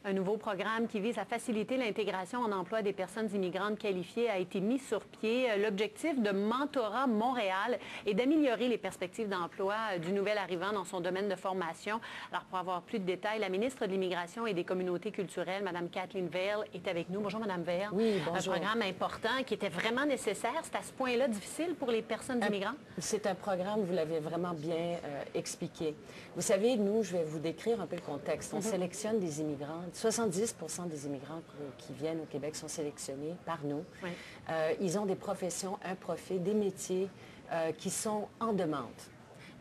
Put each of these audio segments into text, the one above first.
Un nouveau programme qui vise à faciliter l'intégration en emploi des personnes immigrantes qualifiées a été mis sur pied. L'objectif de Mentorat Montréal est d'améliorer les perspectives d'emploi du nouvel arrivant dans son domaine de formation. Alors, pour avoir plus de détails, la ministre de l'Immigration et des Communautés culturelles, Mme Kathleen Vale, est avec nous. Bonjour, Mme Vale. Oui, bonjour. Un programme important qui était vraiment nécessaire. C'est à ce point-là difficile pour les personnes immigrantes? C'est un programme, vous l'avez vraiment bien expliqué. Vous savez, nous, je vais vous décrire un peu le contexte. On sélectionne des immigrants. 70 des immigrants qui viennent au Québec sont sélectionnés par nous. Oui. Ils ont des professions, un profil, des métiers qui sont en demande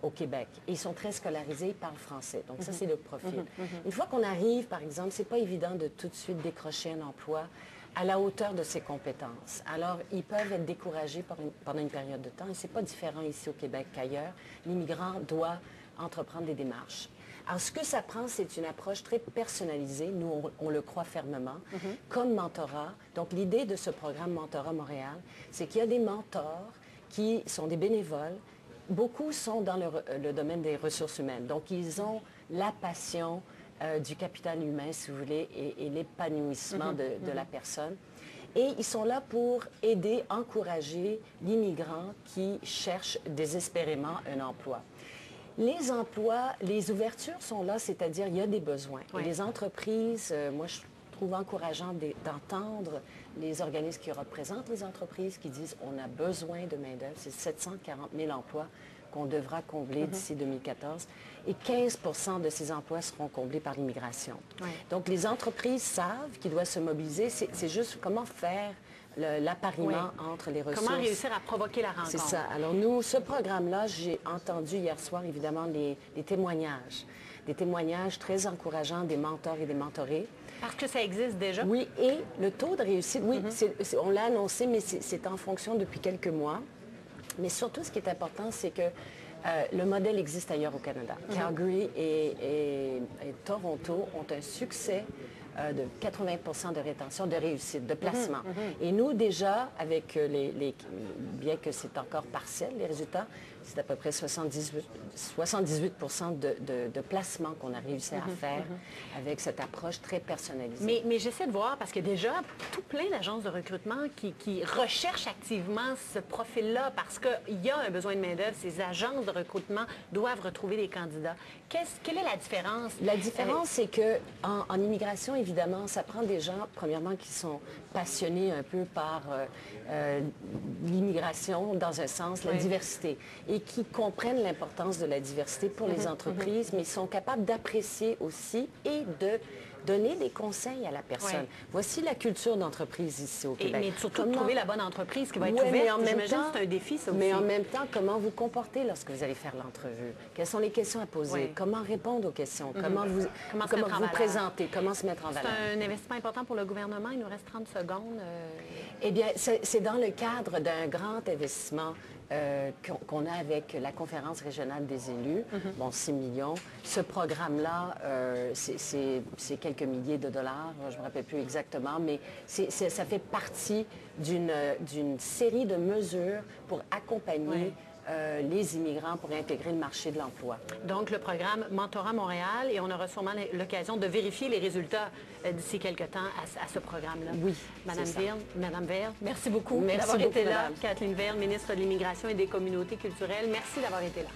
au Québec. Et ils sont très scolarisés, ils parlent français. Donc ça, c'est le profil. Une fois qu'on arrive, par exemple, c'est pas évident de tout de suite décrocher un emploi à la hauteur de ses compétences. Alors, ils peuvent être découragés pendant une période de temps. Et c'est pas différent ici au Québec qu'ailleurs. L'immigrant doit entreprendre des démarches. Alors, ce que ça prend, c'est une approche très personnalisée. Nous, on le croit fermement, comme mentorat. Donc, l'idée de ce programme Mentorat Montréal, c'est qu'il y a des mentors qui sont des bénévoles. Beaucoup sont dans le domaine des ressources humaines. Donc, ils ont la passion du capital humain, si vous voulez, et l'épanouissement de la personne. Et ils sont là pour aider, encourager l'immigrant qui cherche désespérément un emploi. Les emplois, les ouvertures sont là, c'est-à-dire il y a des besoins. Oui. Et les entreprises, moi je trouve encourageant d'entendre les organismes qui représentent les entreprises qui disent on a besoin de main-d'œuvre. C'est 740 000 emplois qu'on devra combler d'ici 2014. Et 15 de ces emplois seront comblés par l'immigration. Oui. Donc les entreprises savent qu'ils doivent se mobiliser. C'est juste comment faire l'appariement entre les ressources. Comment réussir à provoquer la rencontre? C'est ça. Alors nous, ce programme-là, j'ai entendu hier soir, évidemment, les témoignages. Des témoignages très encourageants des mentors et des mentorés. Parce que ça existe déjà? Oui, et le taux de réussite, oui, on l'a annoncé, mais c'est en fonction depuis quelques mois. Mais surtout, ce qui est important, c'est que le modèle existe ailleurs au Canada. Calgary et Toronto ont un succès de 80 de rétention, de réussite, de placement. Et nous, déjà, avec bien que c'est encore partiel, les résultats, c'est à peu près 78 de placement qu'on a réussi à faire avec cette approche très personnalisée. Mais j'essaie de voir, parce que déjà, tout plein d'agences de recrutement qui recherchent activement ce profil-là, parce qu'il y a un besoin de main-d'œuvre, ces agences de recrutement doivent retrouver des candidats. Quelle est la différence? La différence, c'est qu'en immigration, évidemment, ça prend des gens, premièrement, qui sont passionnés un peu par l'immigration, dans un sens, la diversité, et qui comprennent l'importance de la diversité pour les entreprises, mais sont capables d'apprécier aussi et de donner des conseils à la personne. Oui. Voici la culture d'entreprise ici au Québec. Mais surtout de trouver la bonne entreprise qui va être Oui, ouverte. mais en même temps, c'est un défi, ça aussi. Mais en même temps, comment vous comportez lorsque vous allez faire l'entrevue? Quelles sont les questions à poser? Oui. Comment répondre aux questions? Comment vous présenter? Comment se mettre en valeur? C'est un investissement important pour le gouvernement. Il nous reste 30 secondes. Eh bien, c'est dans le cadre d'un grand investissement qu'on a avec la Conférence régionale des élus, bon, 6 millions. Ce programme-là, c'est quelques milliers de dollars, je ne me rappelle plus exactement, mais ça fait partie d'une série de mesures pour accompagner les immigrants pour intégrer le marché de l'emploi. Donc, le programme Mentorat Montréal, et on aura sûrement l'occasion de vérifier les résultats d'ici quelques temps à ce programme-là. Oui, Madame Vale, merci beaucoup Merci d'avoir été beaucoup, là. madame. Kathleen Vale, ministre de l'Immigration et des Communautés culturelles, merci d'avoir été là.